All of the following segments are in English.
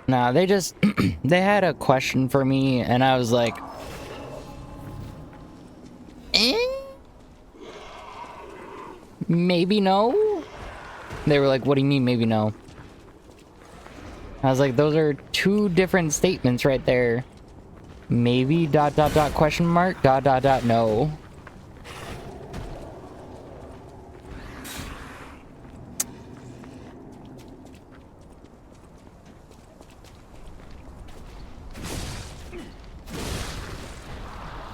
Nah, they just they had a question for me, and I was like, eh? Maybe no. They were like, what do you mean maybe no? I was like, those are two different statements right there. Maybe dot dot dot question mark dot dot dot no.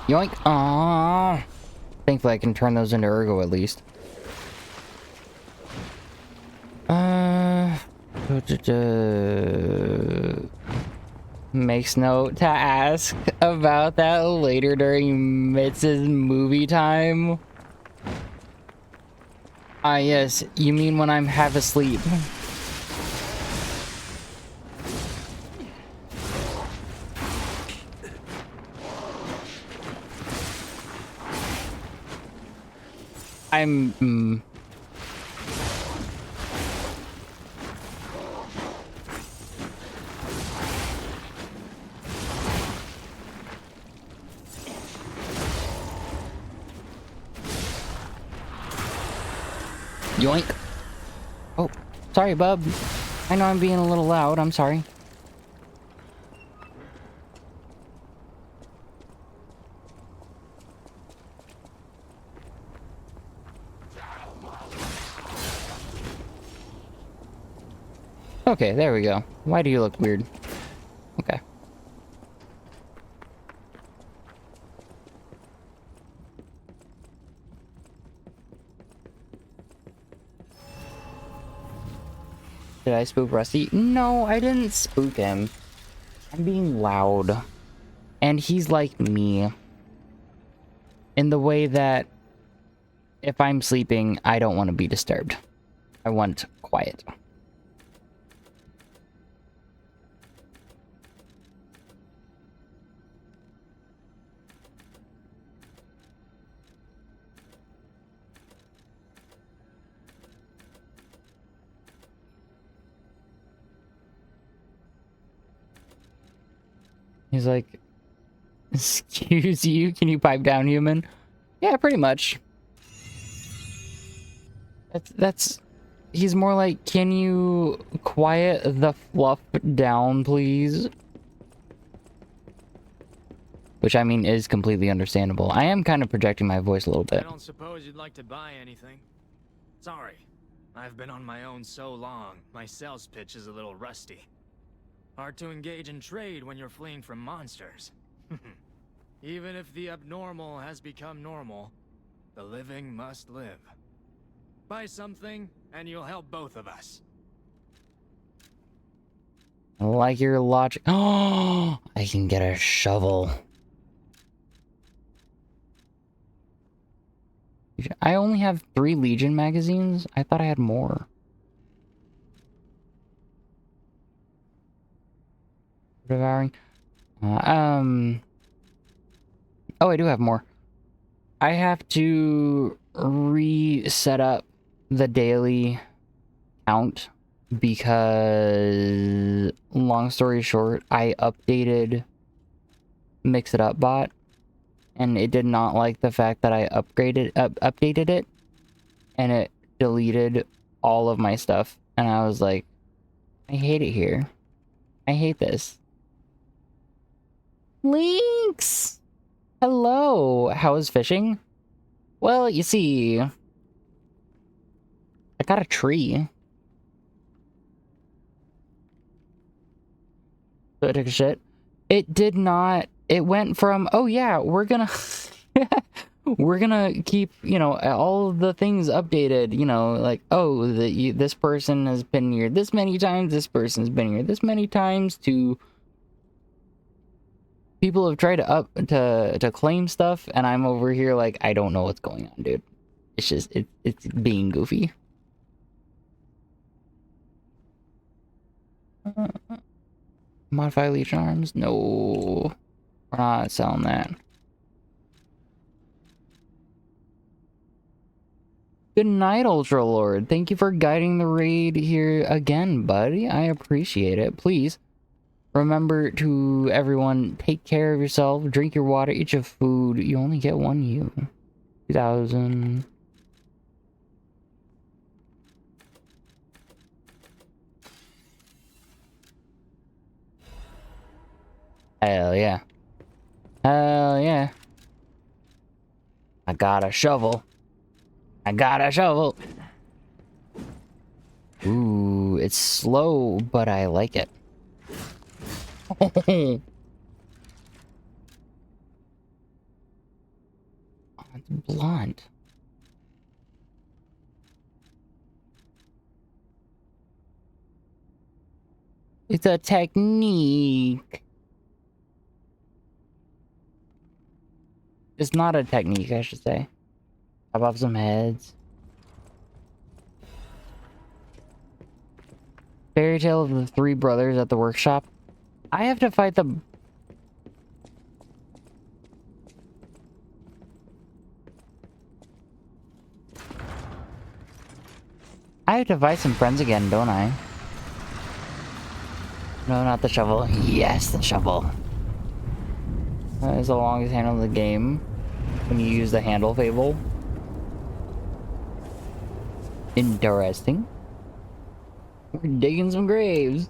Yoink. Aww. Thankfully I can turn those into ergo at least. Makes note to ask about that later during Mitz's movie time. Ah, yes. You mean when I'm half asleep. I'm... Yoink. Oh, sorry, bub. I know I'm being a little loud. I'm sorry. Okay, there we go. Why do you look weird? Okay. Did I spook Rusty? No, I didn't spook him. I'm being loud. And he's like me. In the way that if I'm sleeping, I don't want to be disturbed. I want quiet. He's like, excuse you, can you pipe down, human? Yeah, pretty much. That's he's more like, can you quiet the fluff down, please? Which, I mean, is completely understandable. I am kind of projecting my voice a little bit. I don't suppose you'd like to buy anything? Sorry. I've been on my own so long, my sales pitch is a little rusty. Hard to engage in trade when you're fleeing from monsters. Even if the abnormal has become normal, the living must live. Buy something, and you'll help both of us. I like your logic. Oh, I can get a shovel. I only have 3 Legion magazines? I thought I had more. Devouring. Oh, I do have more. I have to reset up the daily count because, long story short, I updated Mix It Up bot, and it did not like the fact that I updated it, and it deleted all of my stuff, and I was like, I hate it here. I hate this. Lynx! Hello! How is fishing? Well, you see, I got a tree. So I took a shit. It did not... It went from, oh yeah, we're gonna... we're gonna keep, you know, all of the things updated, you know, like, oh, this person has been here this many times, this person's been here this many times, to... People have tried to claim stuff, and I'm over here like, I don't know what's going on, dude. It's just, it's being goofy. Modify Legion Arms? No. We're not selling that. Good night, Ultra Lord. Thank you for guiding the raid here again, buddy. I appreciate it. Please, Remember to everyone, take care of yourself, drink your water, eat your food. You only get one you. 2000. Hell yeah. Hell yeah. I got a shovel. I got a shovel. Ooh, it's slow, but I like it. Oh, it's blonde. It's a technique. It's not a technique, I should say. Chop off some heads. Fairy Tale of the Three Brothers at the workshop. I have to fight the... I have to fight some friends again, don't I? No, not the shovel. Yes, the shovel. That is the longest handle in the game. When you use the handle fable. Interesting. We're digging some graves.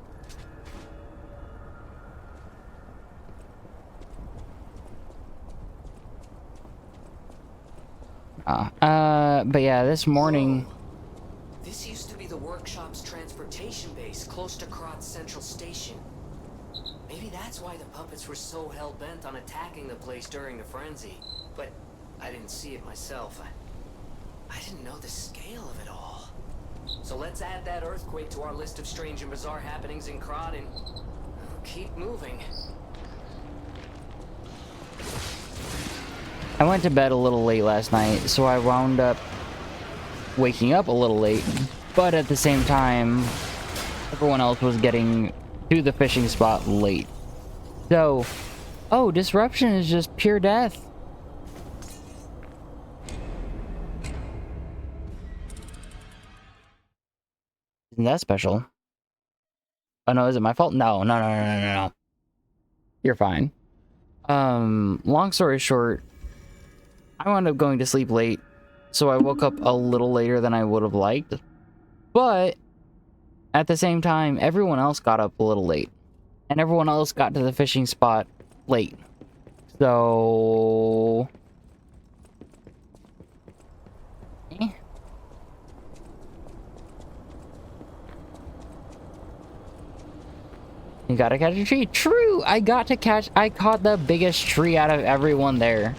But yeah, this morning... Whoa. This used to be the workshop's transportation base, close to Kratz Central Station. Maybe that's why the puppets were so hell-bent on attacking the place during the frenzy. But I didn't see it myself. I didn't know the scale of it all. So let's add that earthquake to our list of strange and bizarre happenings in Krat and keep moving. I went to bed a little late last night, so I wound up waking up a little late. But at the same time, everyone else was getting to the fishing spot late. So, oh, disruption is just pure death. Isn't that special? Oh no, is it my fault? No. You're fine. Long story short, I wound up going to sleep late, so I woke up a little later than I would have liked. But at the same time, everyone else got up a little late. And everyone else got to the fishing spot late. So... You gotta catch a tree. True! I caught the biggest tree out of everyone there.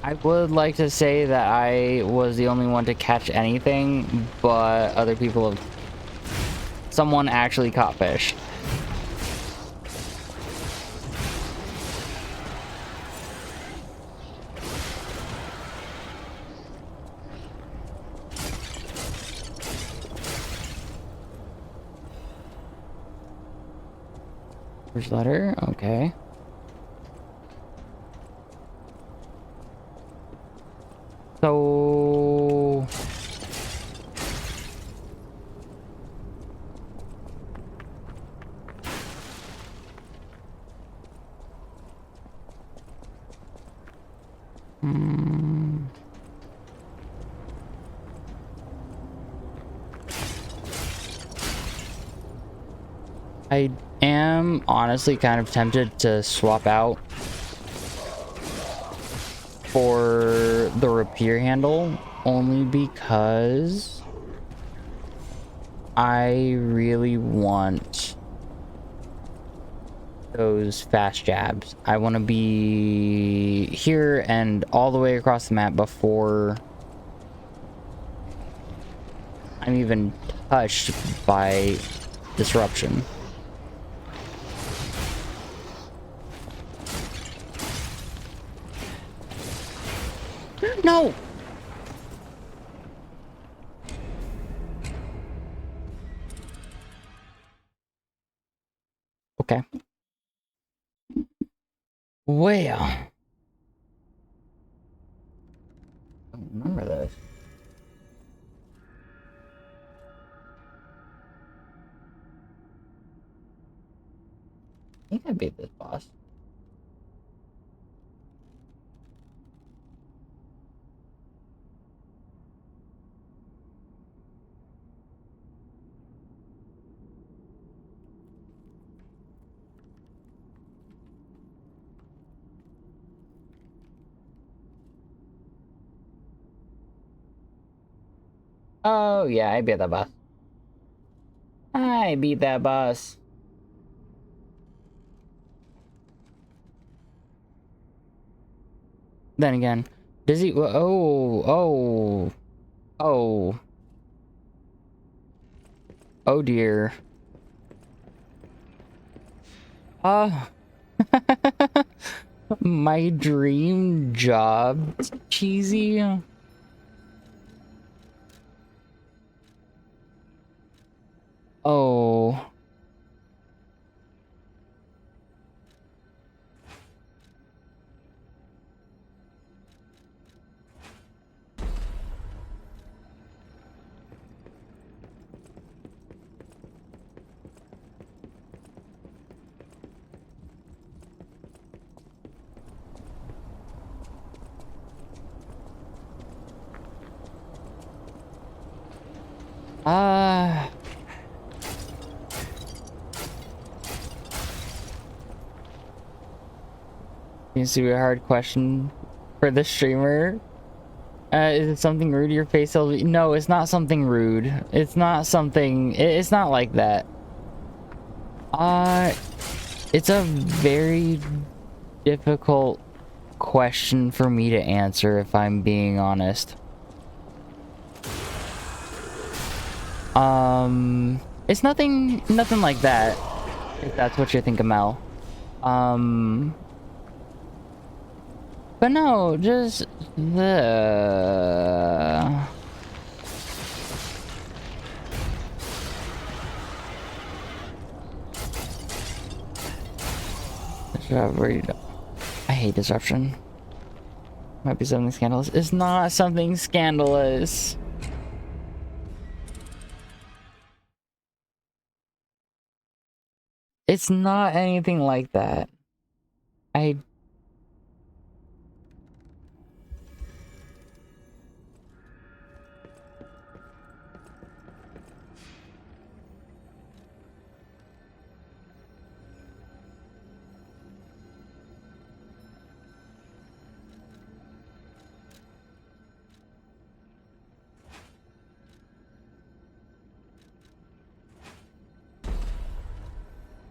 I would like to say that I was the only one to catch anything, but other people have... Someone actually caught fish. First letter, okay. So... I am honestly kind of tempted to swap out for the rapier handle, only because I really want those fast jabs. I want to be here and all the way across the map before I'm even touched by disruption. No! Okay. Well. I don't remember this. think I beat this boss. Oh, yeah, I beat that boss. I beat that boss. Then again, does he? Oh. Oh dear. My dream job, cheesy. Oh. Seems to be a hard question for the streamer. Is it something rude to your face, LV? No, it's not something rude. It's not something... It's not like that. It's a very difficult question for me to answer, if I'm being honest. It's nothing like that, if that's what you're thinking, Mel. But no, just the... I hate disruption. Might be something scandalous. It's not something scandalous. It's not anything like that.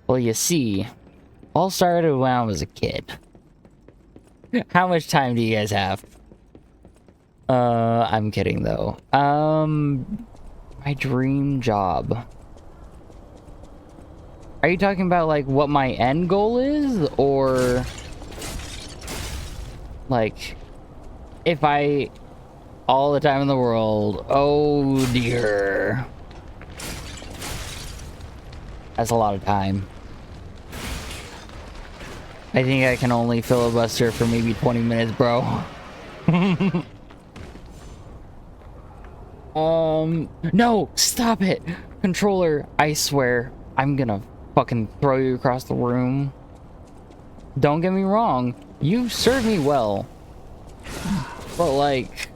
Well, you see, all started when I was a kid. How much time do you guys have? I'm kidding though. My dream job. Are you talking about like what my end goal is, or like if I all the time in the world? Oh dear. That's a lot of time. I think I can only filibuster for maybe 20 minutes, bro. No, stop it. Controller, I swear, I'm gonna fucking throw you across the room. Don't get me wrong, you served me well. But like,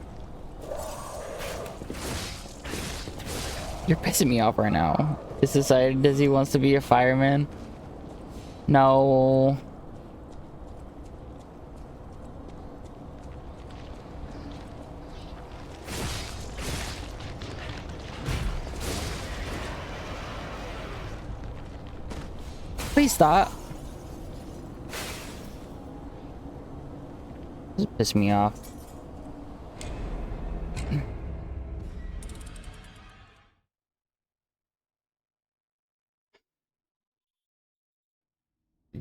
you're pissing me off right now. It's decided Dizzy wants to be a fireman. No. Please stop. This pisses me off.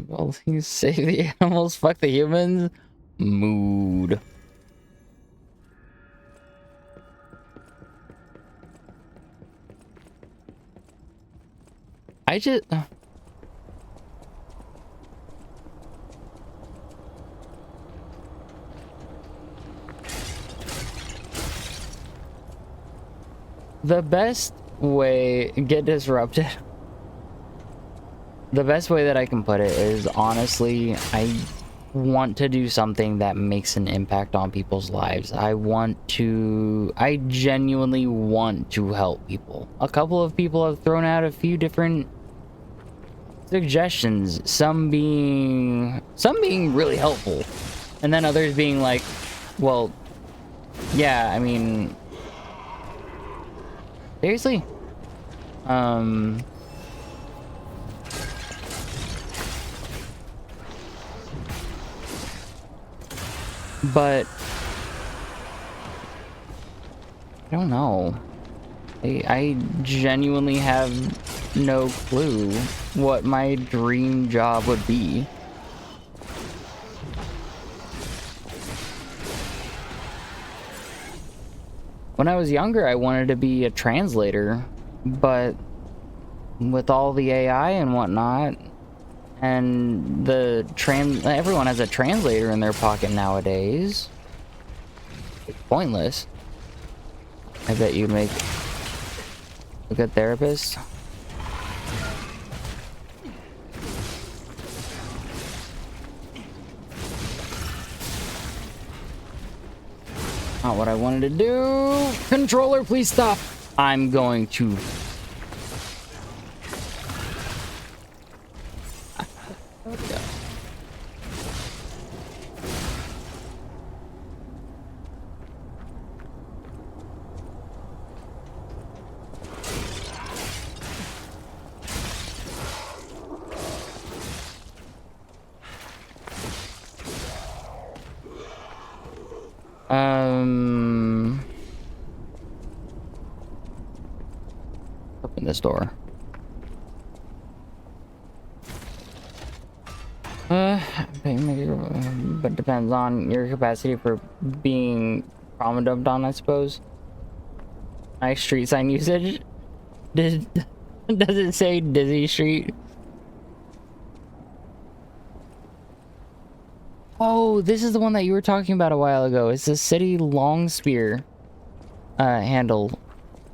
Well, you save the animals, fuck the humans. Mood. I just... The best way... Get disrupted. The best way that I can put it is, honestly, I want to do something that makes an impact on people's lives. I genuinely want to help people. A couple of people have thrown out a few different suggestions, some being really helpful, and then others being like, well, yeah, I mean, seriously, but I don't know. I genuinely have no clue what my dream job would be. When I was younger, I wanted to be a translator, but with all the AI and whatnot, and everyone has a translator in their pocket nowadays. It's pointless. I bet you'd make a good therapist. Not what I wanted to do. Controller, please stop. I'm going to... Open this door. But depends on your capacity for being trauma dumped on, I suppose. Nice street sign usage. Does it say Dizzy Street? Oh, this is the one that you were talking about a while ago. It's the City Long Spear handle.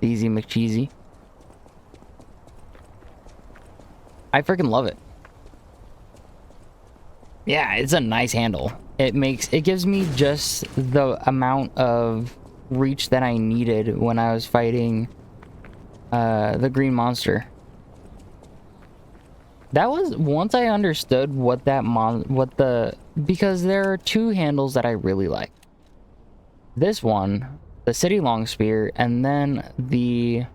Easy McCheesy. I freaking love it. Yeah, it's a nice handle. It gives me just the amount of reach that I needed when I was fighting the green monster. That was once I understood what that because there are two handles that I really like. This one, the City Long Spear, and then the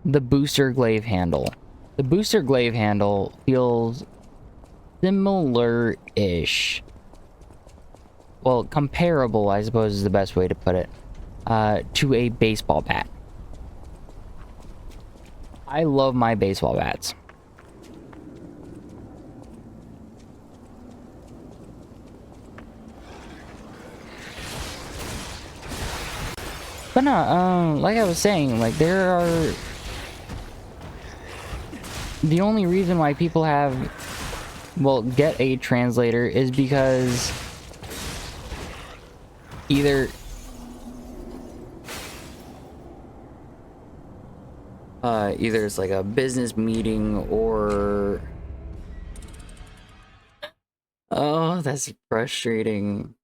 Booster Glaive handle. The Booster Glaive handle feels similar-ish. Well, comparable, I suppose, is the best way to put it, to a baseball bat. I love my baseball bats. But no, like I was saying, like there are... The only reason why people get a translator is because either it's like a business meeting or... Oh, that's frustrating.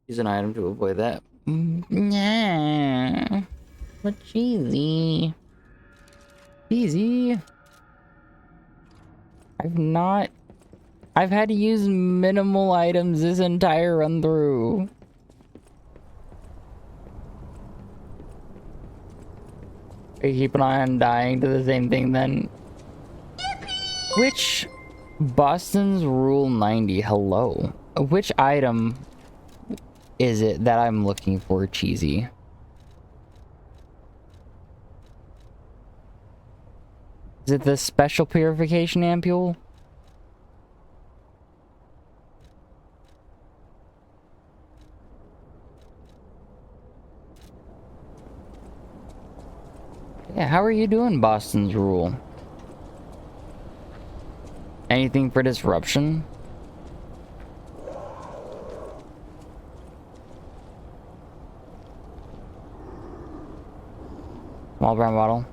Use an item to avoid that. Yeah, but cheesy. Easy. I've had to use minimal items this entire run through. I keep an eye on dying to the same thing then. Which Boston's Rule 90? Hello. Which item is it that I'm looking for, cheesy? Is it the special purification ampule? Yeah, how are you doing, Boston's Rule? Anything for disruption? Small brown bottle.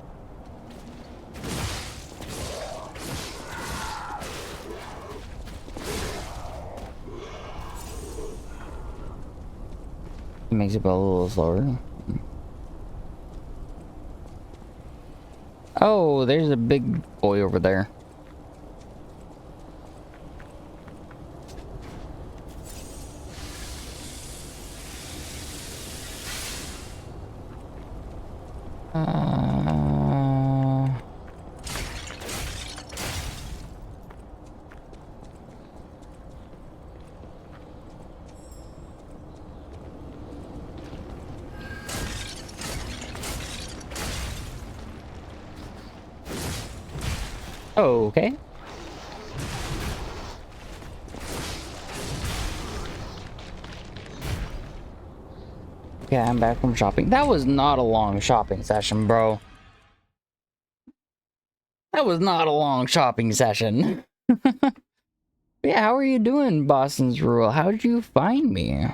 makes it go a little slower. Oh, there's a big boy over there. Okay. Okay, I'm back from shopping. That was not a long shopping session, bro. That was not a long shopping session. Yeah, how are you doing, Boston's Rule? How did you find me?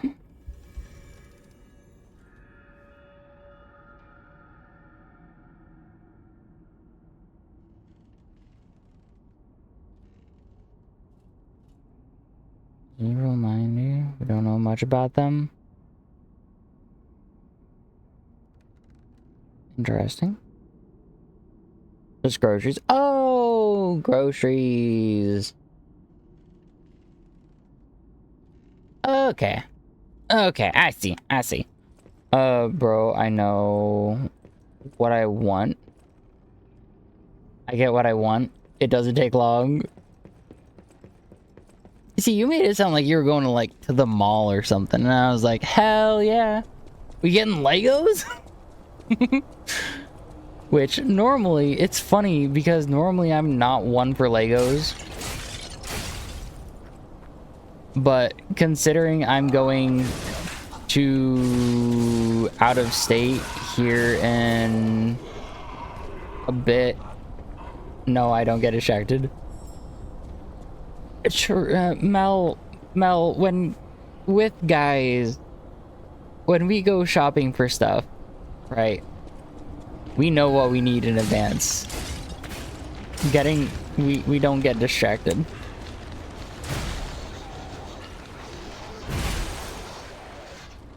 Zero 90. We don't know much about them. Interesting. Just groceries. Oh, groceries. Okay. Okay, I see. I see. Bro, I know what I want. I get what I want. It doesn't take long. See, you made it sound like you were going to, like, to the mall or something. And I was like, hell yeah. We getting Legos? Which, normally, it's funny because normally I'm not one for Legos. But considering I'm going to out of state here in a bit. No, I don't get distracted. Sure, Mel, when with guys, when we go shopping for stuff, right? We know what we need in advance. We don't get distracted.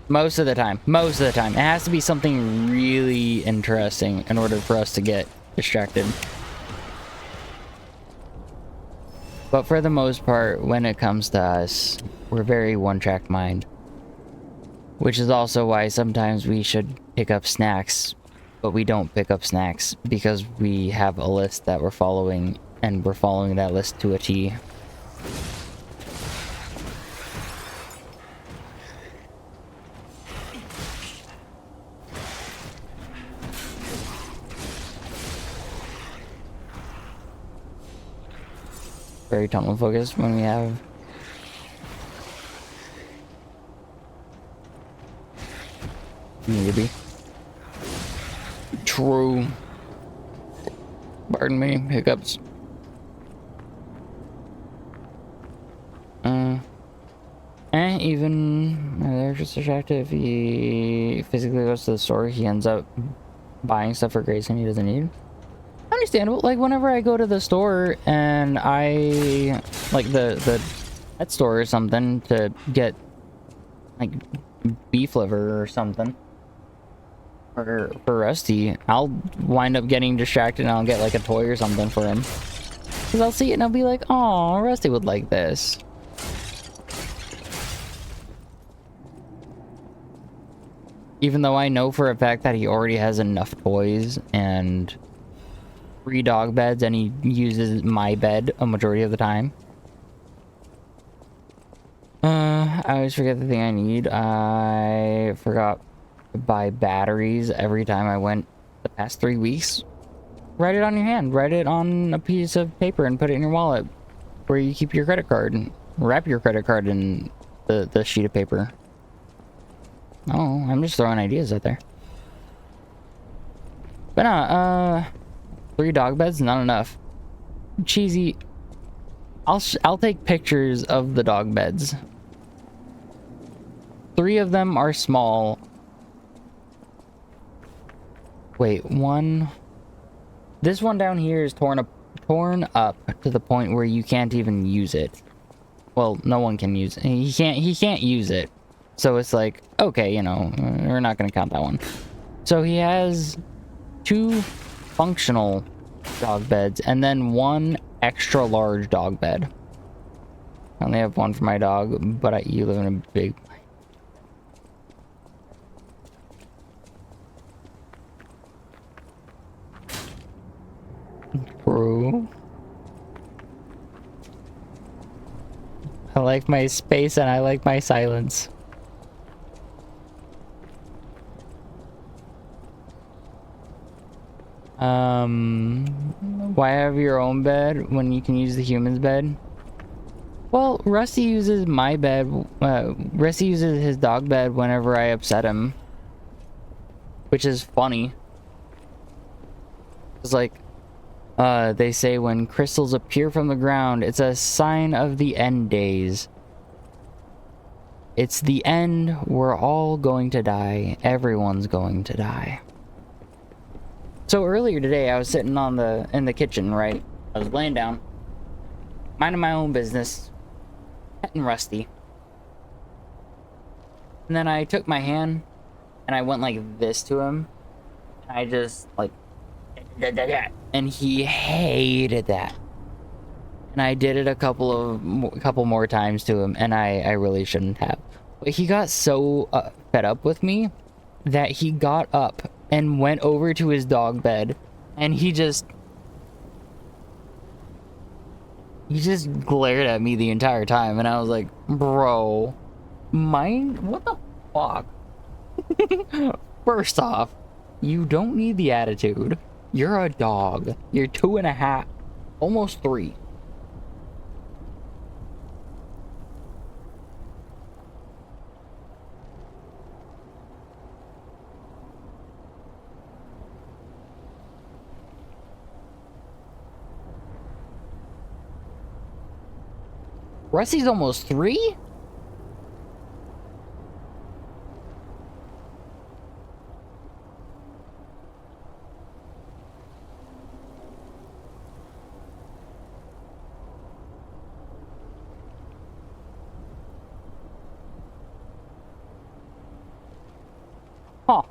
Most of the time. It has to be something really interesting in order for us to get distracted. But for the most part, when it comes to us, we're very one-track mind. Which is also why sometimes we should pick up snacks, but we don't pick up snacks because we have a list that we're following, and we're following that list to a T. Very tunnel focused when we have need to be. True. Pardon me, hiccups. Even they're just distracted. If he physically goes to the store, he ends up buying stuff for Grayson he doesn't need. Understandable. Like whenever I go to the store and I like the pet store or something to get like beef liver or something for Rusty, I'll wind up getting distracted and I'll get like a toy or something for him because I'll see it and I'll be like, oh, Rusty would like this. Even though I know for a fact that he already has enough toys and 3 dog beds and he uses my bed a majority of the time. I always forget the thing I need. I forgot to buy batteries every time I went the past 3 weeks. Write it on your hand. Write it on a piece of paper and put it in your wallet where you keep your credit card. Wrap your credit card in the sheet of paper. Oh, I'm just throwing ideas out there. But no, 3 dog beds, not enough. Cheesy. I'll take pictures of the dog beds. 3 of them are small. Wait, one. This one down here is torn up to the point where you can't even use it. Well, no one can use it. He can't use it. So it's like, okay, you know, we're not going to count that one. So he has 2 functional dog beds and then 1 extra large dog bed. I only have 1 for my dog, but you live in a big... Bro. I like my space and I like my silence. Why have your own bed when you can use the human's bed? Well, Rusty uses my bed. Rusty uses his dog bed whenever I upset him. Which is funny. It's like, they say when crystals appear from the ground, it's a sign of the end days. It's the end. We're all going to die. Everyone's going to die. So earlier today, I was sitting in the kitchen, right? I was laying down, minding my own business, petting Rusty. And then I took my hand and I went like this to him. And I just like, and he hated that. And I did it a couple more times to him, and I really shouldn't have. But he got so fed up with me that he got up and went over to his dog bed, and he just glared at me the entire time, and I was like, bro, what the fuck? First off, you don't need the attitude. You're a dog. You're 2.5, almost 3. Rusty's almost 3? Huh.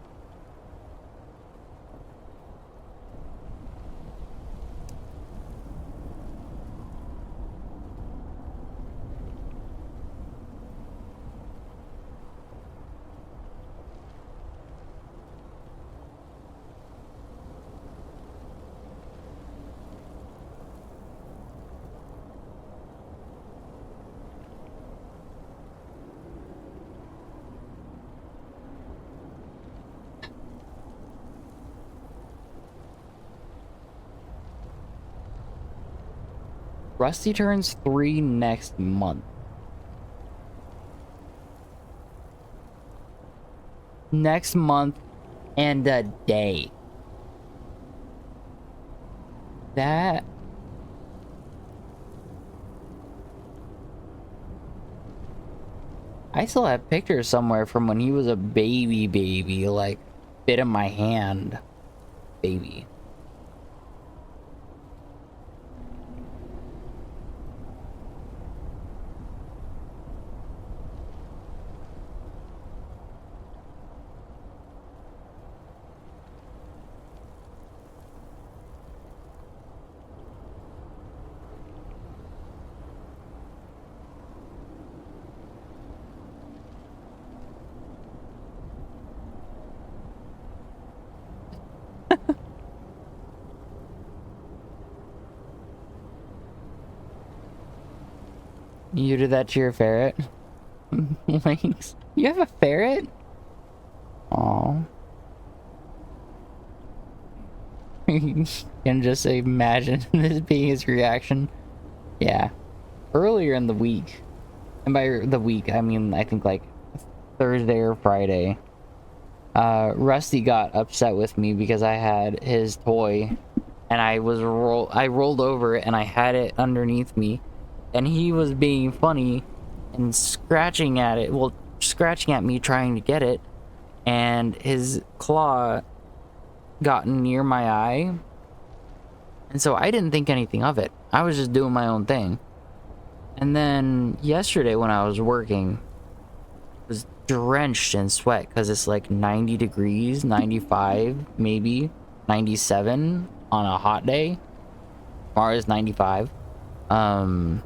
Rusty turns 3 next month. Next month and a day. That... I still have pictures somewhere from when he was a baby, like, bit in my hand. Baby. You did that to your ferret? Links? You have a ferret? Aww. You can just imagine this being his reaction. Yeah. Earlier in the week, and by the week, I mean, I think like Thursday or Friday, Rusty got upset with me because I had his toy, and I rolled over it and I had it underneath me. And he was being funny and scratching at it. Well, scratching at me trying to get it. And his claw got near my eye. And so I didn't think anything of it. I was just doing my own thing. And then yesterday when I was working, it was drenched in sweat because it's like 90 degrees, 95, maybe 97 on a hot day. Tomorrow is 95. But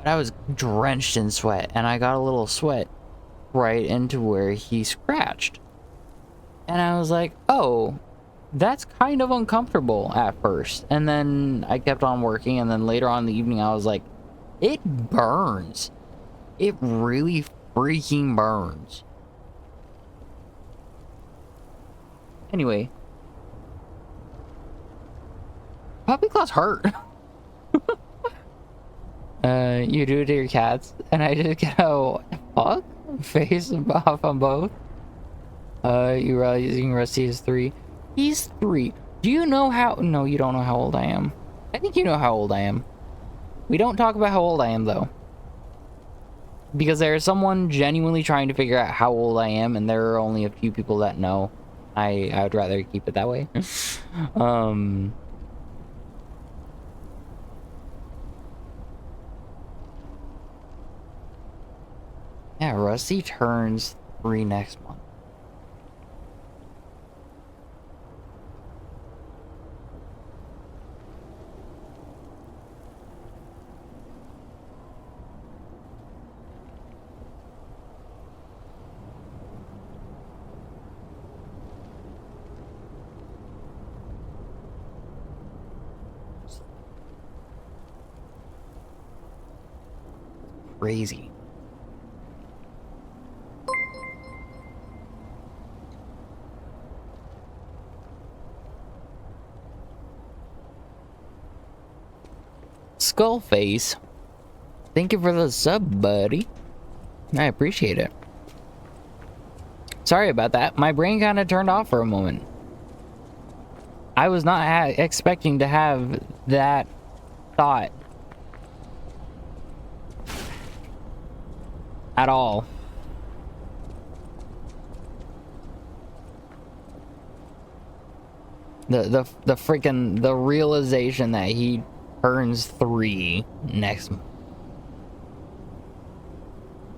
I was drenched in sweat, and I got a little sweat right into where he scratched. And I was like, oh, that's kind of uncomfortable at first. And then I kept on working, and then later on in the evening, I was like, it burns. It really freaking burns. Anyway. Puppy claws hurt. You do it to your cats, and I just get a fuck face off on both. You realize using Rusty is 3. He's 3. Do you know how? No, you don't know how old I am. I think you know how old I am. We don't talk about how old I am, though. Because there's someone genuinely trying to figure out how old I am, and there are only a few people that know. I would rather keep it that way. Yeah, Rusty turns 3 next month. Crazy. Skullface, thank you for the sub, buddy. I appreciate it. Sorry about that. My brain kind of turned off for a moment. I was not expecting to have that thought at all. The freaking realization that he turns 3 next month.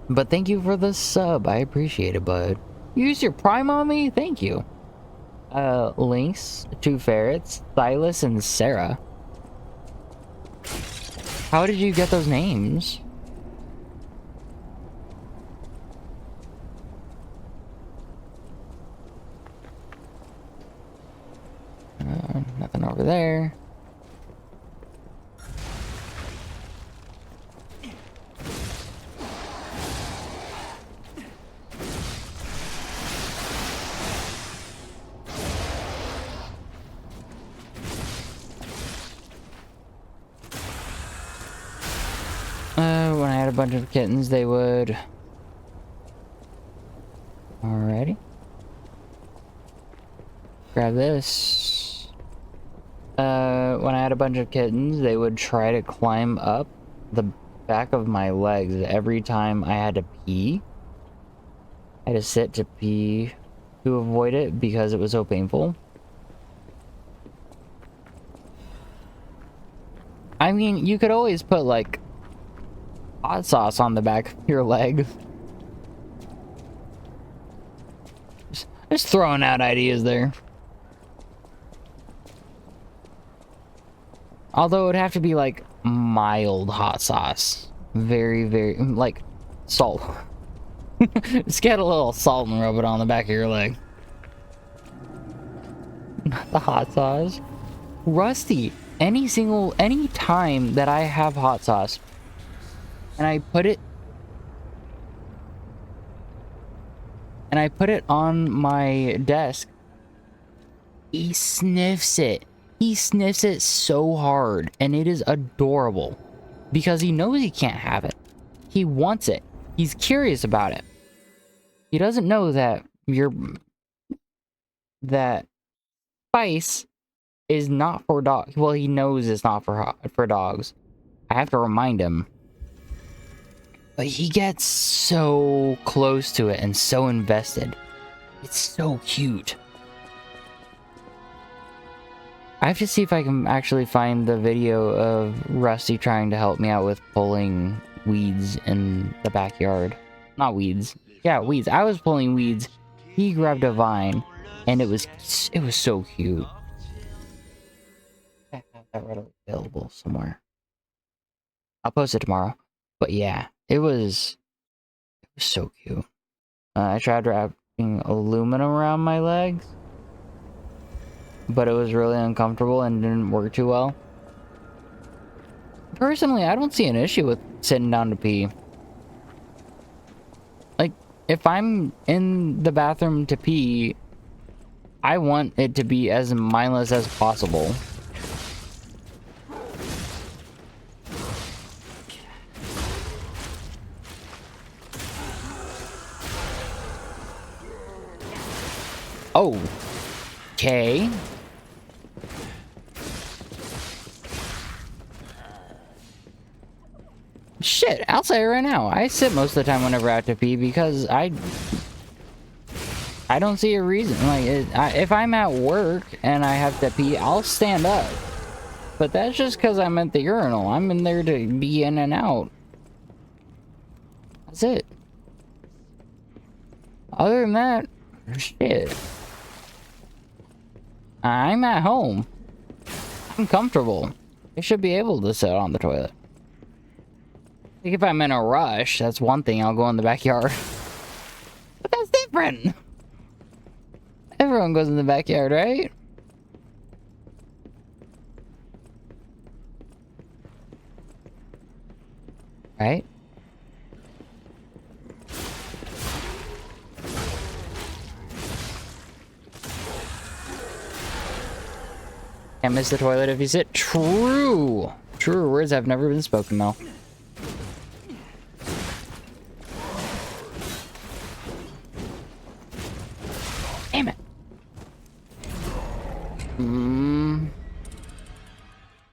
But thank you for the sub. I appreciate it, bud. You used your Prime on me? Thank you. Lynx, 2 ferrets, Silas, and Sarah. How did you get those names? Nothing over there. When I had a bunch of kittens, they would... Alrighty. Grab this. When I had a bunch of kittens, they would try to climb up the back of my legs every time I had to pee. I had to sit to pee to avoid it because it was so painful. I mean, you could always put, like, hot sauce on the back of your leg. Just throwing out ideas there. Although it would have to be, like, mild hot sauce. Very, very, like, salt. Just get a little salt and rub it on the back of your leg. Not the hot sauce. Rusty, any time that I have hot sauce and I put it on my desk, he sniffs it. He sniffs it so hard, and it is adorable because he knows he can't have it. He wants it. He's curious about it. He doesn't know that that spice is not for dogs. Well, he knows it's not for dogs. I have to remind him. But he gets so close to it and so invested. It's so cute. I have to see if I can actually find the video of Rusty trying to help me out with pulling weeds in the backyard. Not weeds. Yeah, weeds. I was pulling weeds. He grabbed a vine, and it was so cute. I have that readily available somewhere. I'll post it tomorrow. But yeah, it was so cute. I tried wrapping aluminum around my legs, but it was really uncomfortable and didn't work too well. Personally, I don't see an issue with sitting down to pee. Like, if I'm in the bathroom to pee, I want it to be as mindless as possible. Oh, okay. Shit, I'll say it right now. I sit most of the time whenever I have to pee because I don't see a reason. Like, if I'm at work and I have to pee, I'll stand up. But that's just because I'm at the urinal. I'm in there to be in and out. That's it. Other than that, shit. I'm at home. I'm comfortable. I should be able to sit on the toilet. Like, if I'm in a rush, that's one thing. I'll go in the backyard. But that's different. Everyone goes in the backyard, right? Right? Can't miss the toilet if you sit. True. Truer words have never been spoken, though.